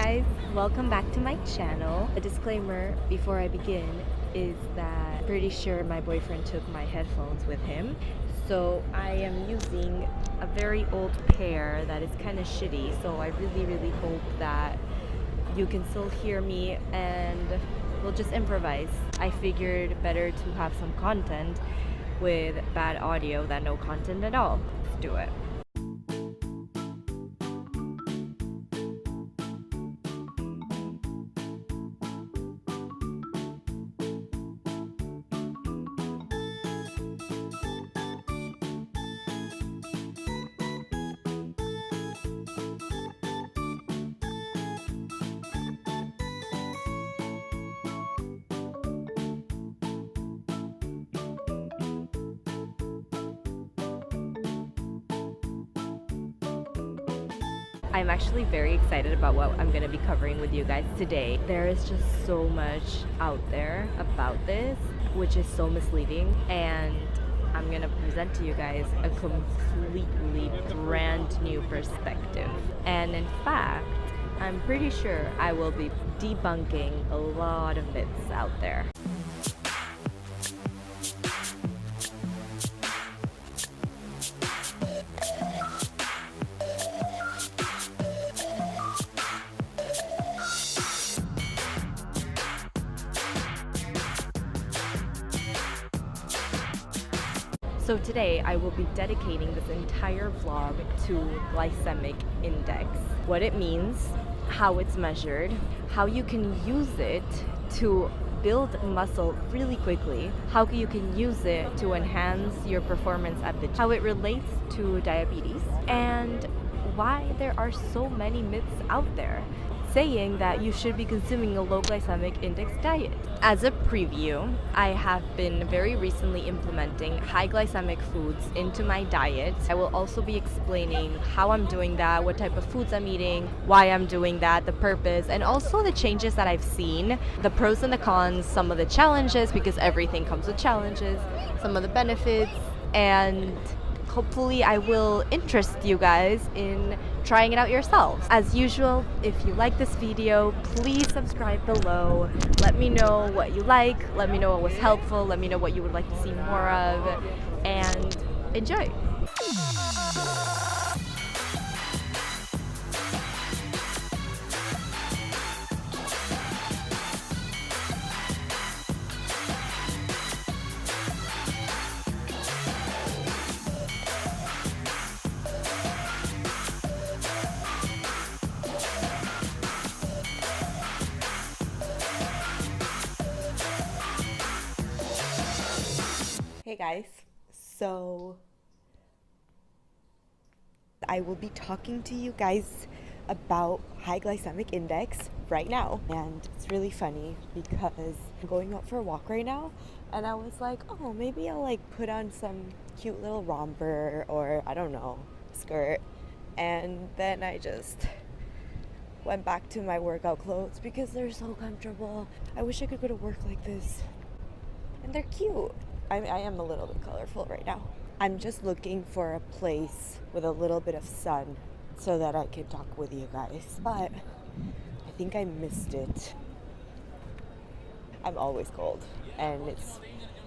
guys, welcome back to my channel. A disclaimer before I begin is that I'm pretty sure my boyfriend took my headphones with him, so I am using a very old pair that is kind of shitty, so I really hope that you can still hear me and we'll just improvise. I figured better to have some content with bad audio than no content at all. Let's do it. I'm actually very excited about what I'm going to be covering with you guys today. There is just so much out there about this, which is so misleading, and I'm going to present to you guys a completely brand new perspective. And in fact, I'm pretty sure I will be debunking a lot of myths out there. So today I will be dedicating this entire vlog to glycemic index, what it means, how it's measured, how you can use it to build muscle really quickly, how you can use it to enhance your performance at the gym, how it relates to diabetes, and why there are so many myths out there saying that you should be consuming a low glycemic index diet. As a preview, I have been very recently implementing high glycemic foods into my diet. I will also be explaining how I'm doing that, what type of foods I'm eating, why I'm doing that, the purpose, and also the changes that I've seen, the pros and the cons, some of the challenges, because everything comes with challenges, some of the benefits, and hopefully I will interest you guys in trying it out yourselves. As usual, if you like this video, please subscribe below. Let me know what you like, let me know what was helpful, let me know what you would like to see more of, and enjoy. Hey guys, so I will be talking to you guys about high glycemic index right now, and it's really funny because I'm going out for a walk right now and I was like, oh, maybe I'll like put on some cute little romper or I don't know, skirt, and then I just went back to my workout clothes because they're so comfortable. I wish I could go to work like this, and they're cute. I am a little bit colorful right now. I'm just looking for a place with a little bit of sun so that I can talk with you guys. But I think I missed it. I'm always cold. And it's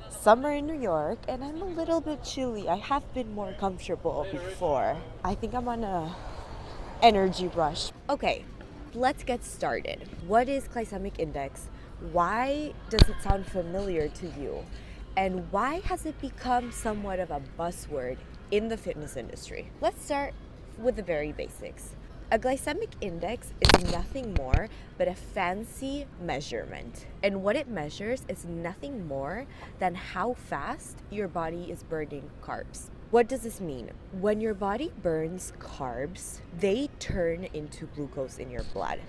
summer in New York and I'm a little bit chilly. I have been more comfortable before. I think I'm on a energy rush. Okay, let's get started. What is glycemic index? Why does it sound familiar to you? And why has it become somewhat of a buzzword in the fitness industry? Let's start with the very basics. A glycemic index is nothing more but a fancy measurement. And what it measures is nothing more than how fast your body is burning carbs. What does this mean? When your body burns carbs, they turn into glucose in your blood.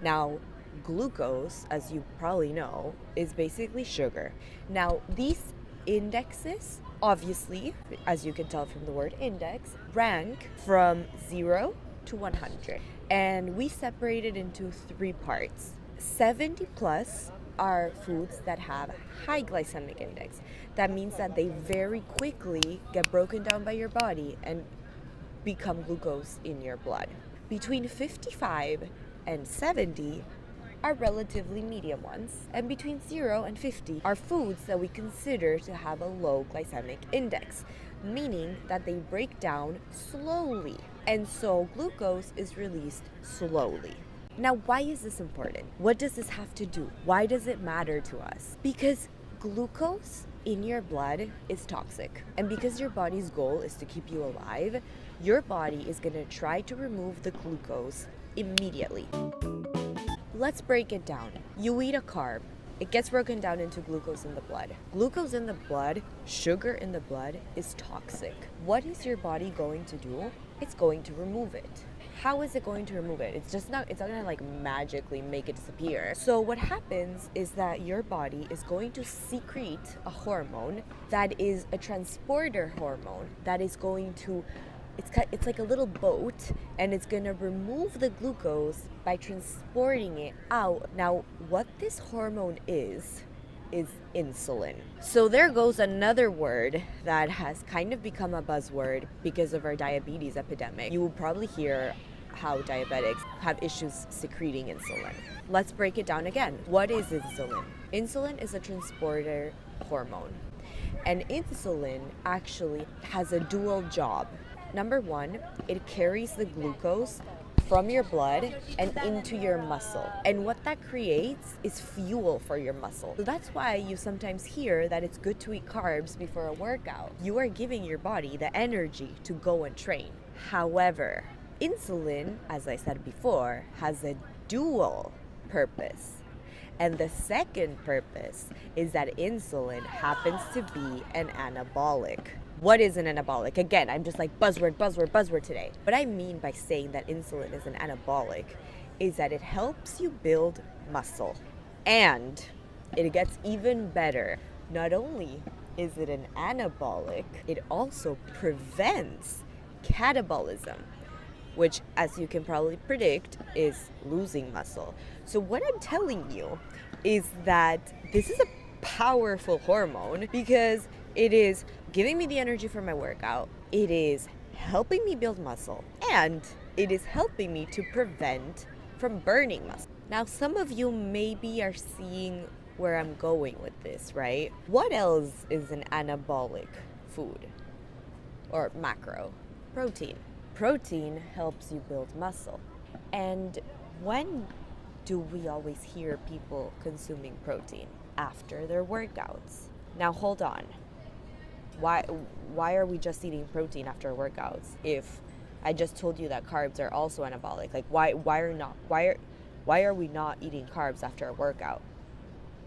Now, glucose, as you probably know, is basically sugar. Now, these indexes, obviously, as you can tell from the word index, rank from 0 to 100. And we separate it into 3 parts. 70 plus are foods that have high glycemic index. That means that they very quickly get broken down by your body and become glucose in your blood. Between 55 and 70 are relatively medium ones, and between 0 and 50 are foods that we consider to have a low glycemic index, meaning that they break down slowly, and so glucose is released slowly. Now, why is this important? What does this have to do? Why does it matter to us? Because glucose in your blood is toxic, and because your body's goal is to keep you alive, your body is going to try to remove the glucose immediately. Let's break it down. You eat a carb. It gets broken down into glucose in the blood. Glucose in the blood, sugar in the blood, is toxic. What is your body going to do? It's going to remove it. How is it going to remove it? It's not gonna like magically make it disappear. So what happens is that your body is going to secrete a hormone that is a transporter hormone that is going to it's like a little boat, and it's gonna remove the glucose by transporting it out. Now, what this hormone is insulin. So there goes another word that has kind of become a buzzword because of our diabetes epidemic. You will probably hear how diabetics have issues secreting insulin. Let's break it down again. What is insulin? Insulin is a transporter hormone, and insulin actually has a dual job. Number one, it carries the glucose from your blood and into your muscle. And what that creates is fuel for your muscle. So that's why you sometimes hear that it's good to eat carbs before a workout. You are giving your body the energy to go and train. However, insulin, as I said before, has a dual purpose. And the second purpose is that insulin happens to be an anabolic. What is an anabolic? Again, I'm just like buzzword today. What I mean by saying that insulin is an anabolic is that it helps you build muscle. And it gets even better. Not only is it an anabolic, it also prevents catabolism, which, as you can probably predict, is losing muscle. So what I'm telling you is that this is a powerful hormone because it is giving me the energy for my workout, it is helping me build muscle, and it is helping me to prevent from burning muscle. Now, some of you maybe are seeing where I'm going with this, right? What else is an anabolic food or macro? Protein. Protein helps you build muscle. And when do we always hear people consuming protein? After their workouts. Now hold on. Why are we just eating protein after workouts if I just told you that carbs are also anabolic? Like why are we not eating carbs after a workout?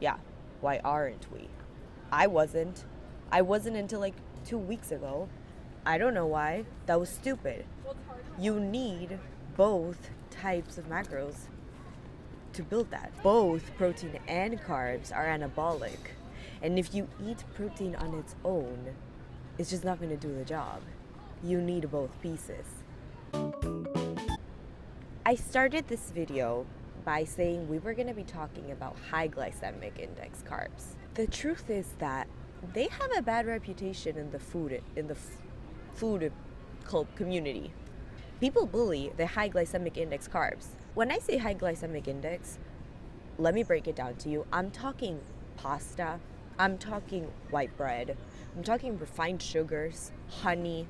Yeah, why aren't we? I wasn't until like 2 weeks ago. I don't know why. That was stupid. You need both types of macros to build that. Both protein and carbs are anabolic. And if you eat protein on its own, it's just not going to do the job. You need both pieces. I started this video by saying we were going to be talking about high glycemic index carbs. The truth is that they have a bad reputation in the food community. People bully the high glycemic index carbs. When I say high glycemic index, let me break it down to you. I'm talking pasta, I'm talking white bread, I'm talking refined sugars, honey.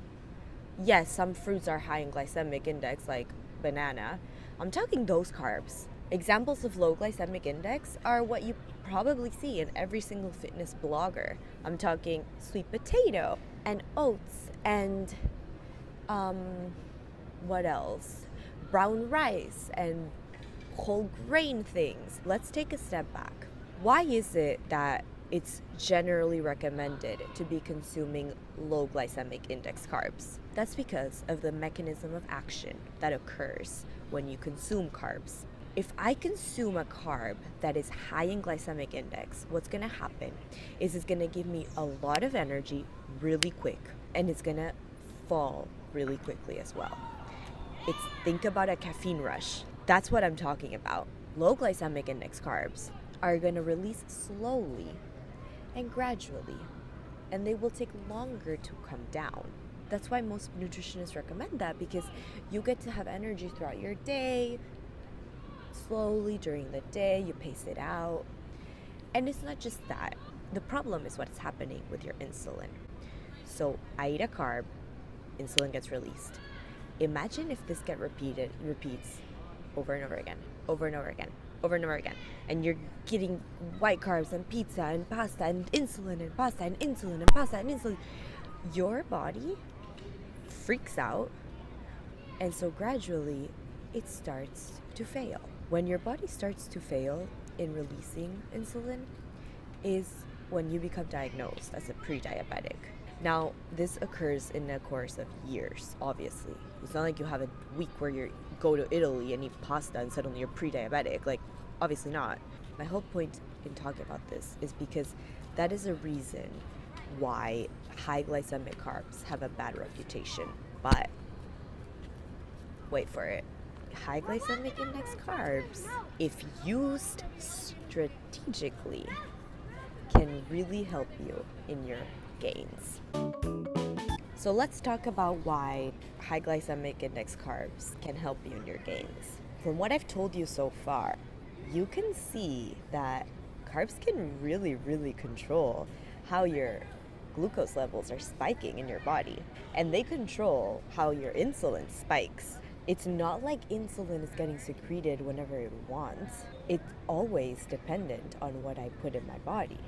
Yes, some fruits are high in glycemic index, like banana. I'm talking those carbs. Examples of low glycemic index are what you probably see in every single fitness blogger. I'm talking sweet potato and oats and what else? Brown rice and whole grain things. Let's take a step back. Why is it that it's generally recommended to be consuming low glycemic index carbs? That's because of the mechanism of action that occurs when you consume carbs. If I consume a carb that is high in glycemic index, what's gonna happen is it's gonna give me a lot of energy really quick, and it's gonna fall really quickly as well. Think about a caffeine rush. That's what I'm talking about. Low glycemic index carbs are gonna release slowly and gradually, and they will take longer to come down. That's why most nutritionists recommend that, because you get to have energy throughout your day. slowly during the day, you pace it out. And it's not just that. The problem is what's happening with your insulin. So I eat a carb, insulin gets released. Imagine if this repeats over and over again, over and over again, over and over again. And you're getting white carbs and pizza and pasta and insulin and pasta and insulin and pasta and insulin. Your body freaks out, and so gradually it starts to fail. When your body starts to fail in releasing insulin is when you become diagnosed as a pre-diabetic. Now, this occurs in the course of years, obviously. It's not like you have a week where you go to Italy and eat pasta and suddenly you're pre-diabetic. Like, obviously not. My whole point in talking about this is because that is a reason why high glycemic carbs have a bad reputation. But, wait for it. High glycemic index carbs, if used strategically, can really help you in your gains. So let's talk about why high glycemic index carbs can help you in your gains. From what I've told you so far, you can see that carbs can really control how your glucose levels are spiking in your body, and they control how your insulin spikes. It's not like insulin is getting secreted whenever it wants. It's always dependent on what I put in my body.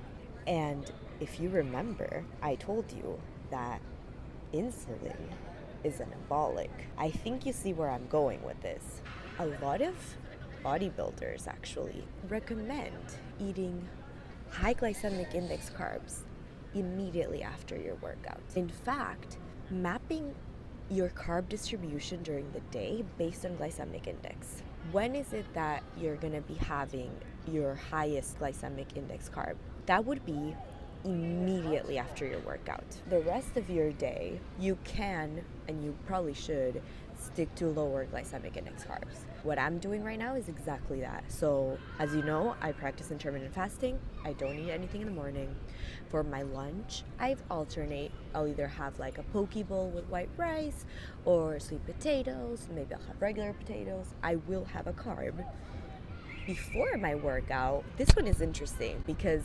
And if you remember, I told you that insulin is anabolic. I think you see where I'm going with this. A lot of bodybuilders actually recommend eating high glycemic index carbs immediately after your workout. In fact, mapping your carb distribution during the day based on glycemic index. When is it that you're going to be having your highest glycemic index carb? That would be immediately after your workout. The rest of your day, you can, and you probably should, stick to lower glycemic index carbs. What I'm doing right now is exactly that. So, as you know, I practice intermittent fasting. I don't eat anything in the morning. For my lunch, I alternate. I'll either have like a poke bowl with white rice or sweet potatoes. Maybe I'll have regular potatoes. I will have a carb. Before my workout, this one is interesting because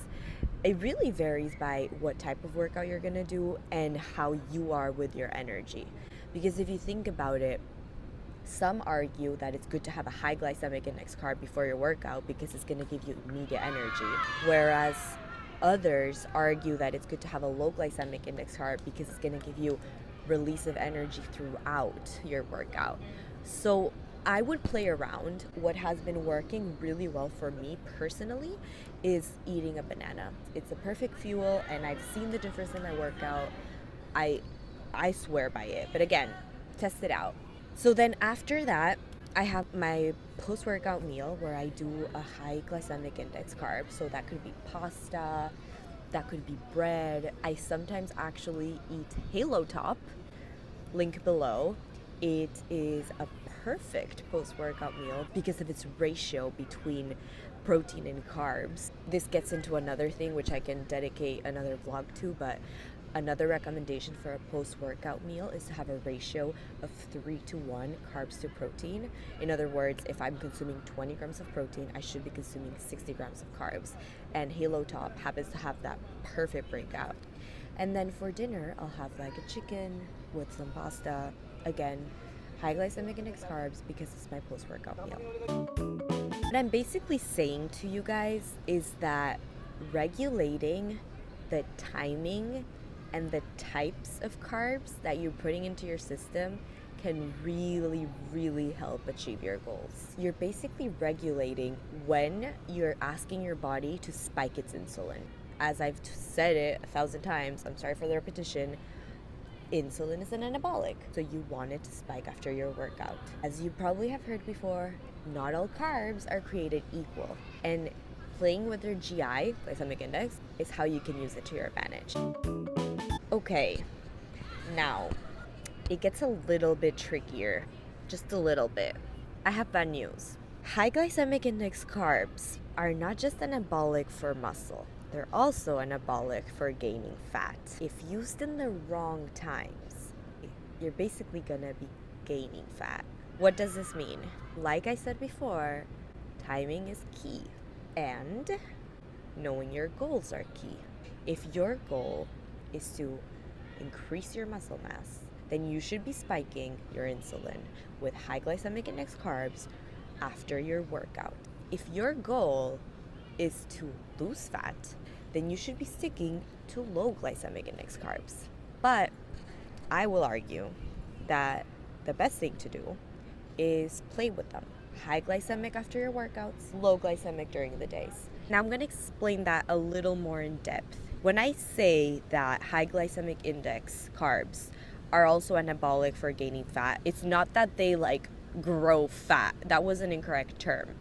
it really varies by what type of workout you're gonna do and how you are with your energy. Because if you think about it, some argue that it's good to have a high glycemic index carb before your workout because it's gonna give you immediate energy. Whereas others argue that it's good to have a low glycemic index carb because it's gonna give you release of energy throughout your workout. So I would play around. What has been working really well for me personally is eating a banana. It's a perfect fuel, and I've seen the difference in my workout. I swear by it. But again, test it out. So then after that, I have my post-workout meal where I do a high glycemic index carb. So that could be pasta, that could be bread. I sometimes actually eat Halo Top, link below. It is a perfect post-workout meal because of its ratio between protein and carbs. This gets into another thing which I can dedicate another vlog to, but another recommendation for a post-workout meal is to have a ratio of 3:1 carbs to protein. In other words, if I'm consuming 20 grams of protein, I should be consuming 60 grams of carbs. And Halo Top happens to have that perfect breakout. And then for dinner, I'll have like a chicken with some pasta. Again, high glycemic index carbs because it's my post-workout meal. What I'm basically saying to you guys is that regulating the timing and the types of carbs that you're putting into your system can really help achieve your goals. You're basically regulating when you're asking your body to spike its insulin. As I've said it 1,000 times, I'm sorry for the repetition, insulin is an anabolic, so you want it to spike after your workout. As you probably have heard before, not all carbs are created equal, and playing with your GI, glycemic index, is how you can use it to your advantage. Okay, now, it gets a little bit trickier, just a little bit. I have bad news. High glycemic index carbs are not just anabolic for muscle. They're also anabolic for gaining fat. If used in the wrong times, you're basically gonna be gaining fat. What does this mean? Like I said before, timing is key, and knowing your goals are key. If your goal is to increase your muscle mass, then you should be spiking your insulin with high glycemic index carbs after your workout. If your goal is to lose fat, then you should be sticking to low glycemic index carbs. But I will argue that the best thing to do is play with them. High glycemic after your workouts, low glycemic during the days. Now I'm going to explain that a little more in depth. When I say that high glycemic index carbs are also anabolic for gaining fat, it's not that they grow fat. That was an incorrect term.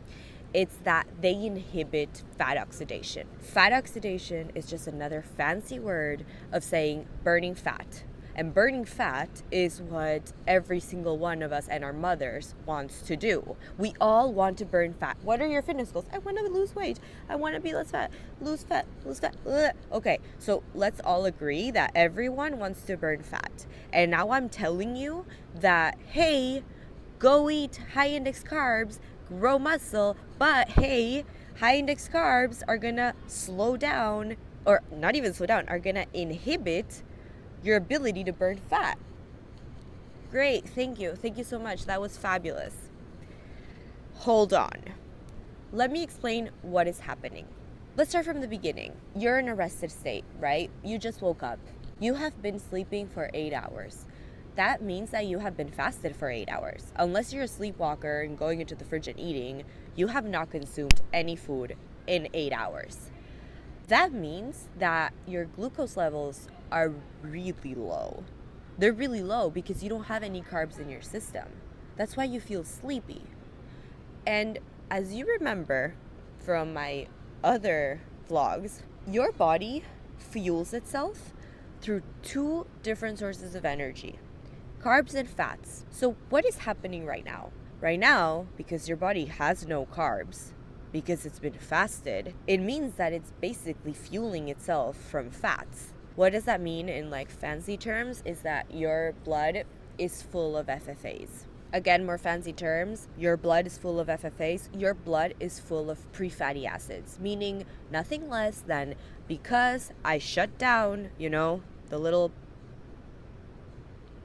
It's that they inhibit fat oxidation. Fat oxidation is just another fancy word of saying burning fat. And burning fat is what every single one of us and our mothers wants to do. We all want to burn fat. What are your fitness goals? I want to lose weight. I want to be less fat. Lose fat. Lose fat. Ugh. Okay, so let's all agree that everyone wants to burn fat. And now I'm telling you that, hey, go eat high index carbs, grow muscle, but hey, high index carbs are gonna slow down, or not even slow down, are gonna inhibit your ability to burn fat. Great, thank you so much. That was fabulous. Hold on. Let me explain what is happening. Let's start from the beginning. You're in a rested state, right? You just woke up. You have been sleeping for 8 hours. That means that you have been fasted for 8 hours. Unless you're a sleepwalker and going into the fridge and eating, you have not consumed any food in 8 hours. That means that your glucose levels are really low. They're really low because you don't have any carbs in your system. That's why you feel sleepy. And as you remember from my other vlogs, your body fuels itself through 2 different sources of energy: carbs and fats. So what is happening right now? Right now, because your body has no carbs, because it's been fasted, it means that it's basically fueling itself from fats. What does that mean in fancy terms? Is that your blood is full of FFAs. Again, more fancy terms, your blood is full of FFAs. Your blood is full of pre-fatty acids, meaning nothing less than, because I shut down, the little,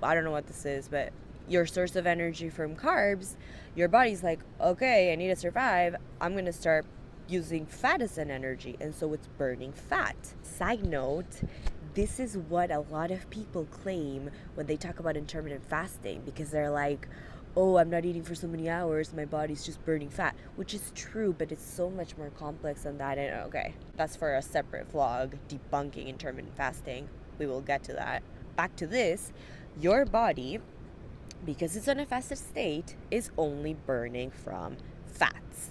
I don't know what this is, but your source of energy from carbs, your body's like, okay, I need to survive. I'm going to start using fat as an energy. And so it's burning fat. Side note, this is what a lot of people claim when they talk about intermittent fasting, because they're like, oh, I'm not eating for so many hours, my body's just burning fat, which is true, but it's so much more complex than that. And okay, that's for a separate vlog, debunking intermittent fasting. We will get to that. Back to this, your body, because it's in a fasted state, is only burning from fats.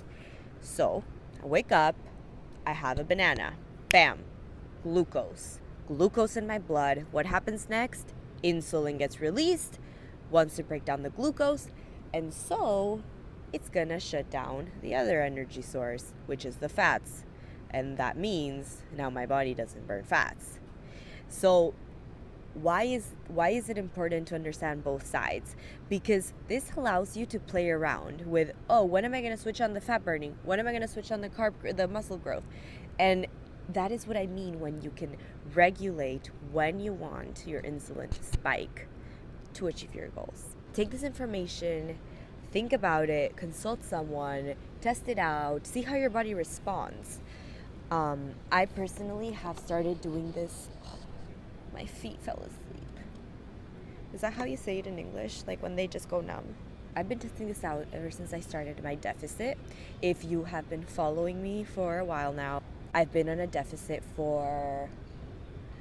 So I wake up, I have a banana, bam, glucose in my blood. What happens next? Insulin gets released, wants to break down the glucose, and so it's gonna shut down the other energy source, which is the fats. And that means now my body doesn't burn fats. So why is it important to understand both sides? Because this allows you to play around with, oh, when am I going to switch on the fat burning? When am I going to switch on the muscle growth? And that is what I mean when you can regulate when you want your insulin to spike to achieve your goals. Take this information, think about it, consult someone, test it out, see how your body responds. I personally have started doing this. My feet fell asleep. Is that how you say it in English? When they just go numb? I've been testing this out ever since I started my deficit. If you have been following me for a while now, I've been on a deficit for,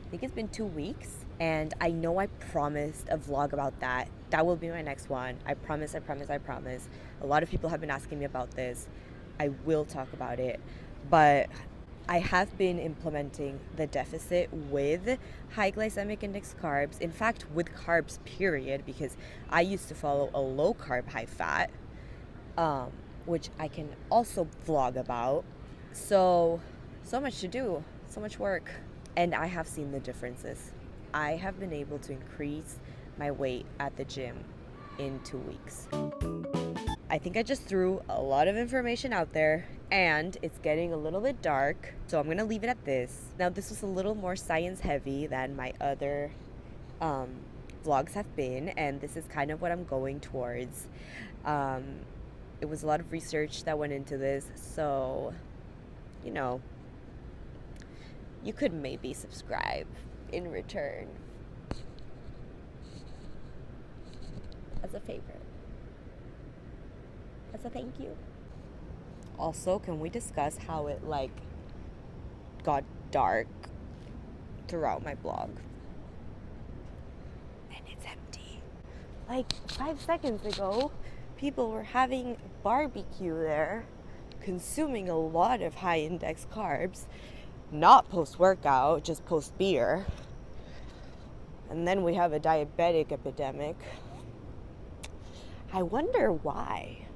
I think it's been 2 weeks. And I know I promised a vlog about that. That will be my next one. I promise. A lot of people have been asking me about this. I will talk about it. But I have been implementing the deficit with high glycemic index carbs. In fact, with carbs, period, because I used to follow a low carb, high fat, which I can also vlog about. So much to do, so much work. And I have seen the differences. I have been able to increase my weight at the gym in 2 weeks. I think I just threw a lot of information out there, and it's getting a little bit dark, so I'm gonna leave it at this. Now, this was a little more science heavy than my other vlogs have been, and this is kind of what I'm going towards. It was a lot of research that went into this, so you know, you could maybe subscribe in return as a favor, as a thank you. Also, can we discuss how it like got dark throughout my blog? And it's empty. Like 5 seconds ago, people were having barbecue there, consuming a lot of high index carbs, not post-workout, just post-beer. And then we have a diabetic epidemic. I wonder why.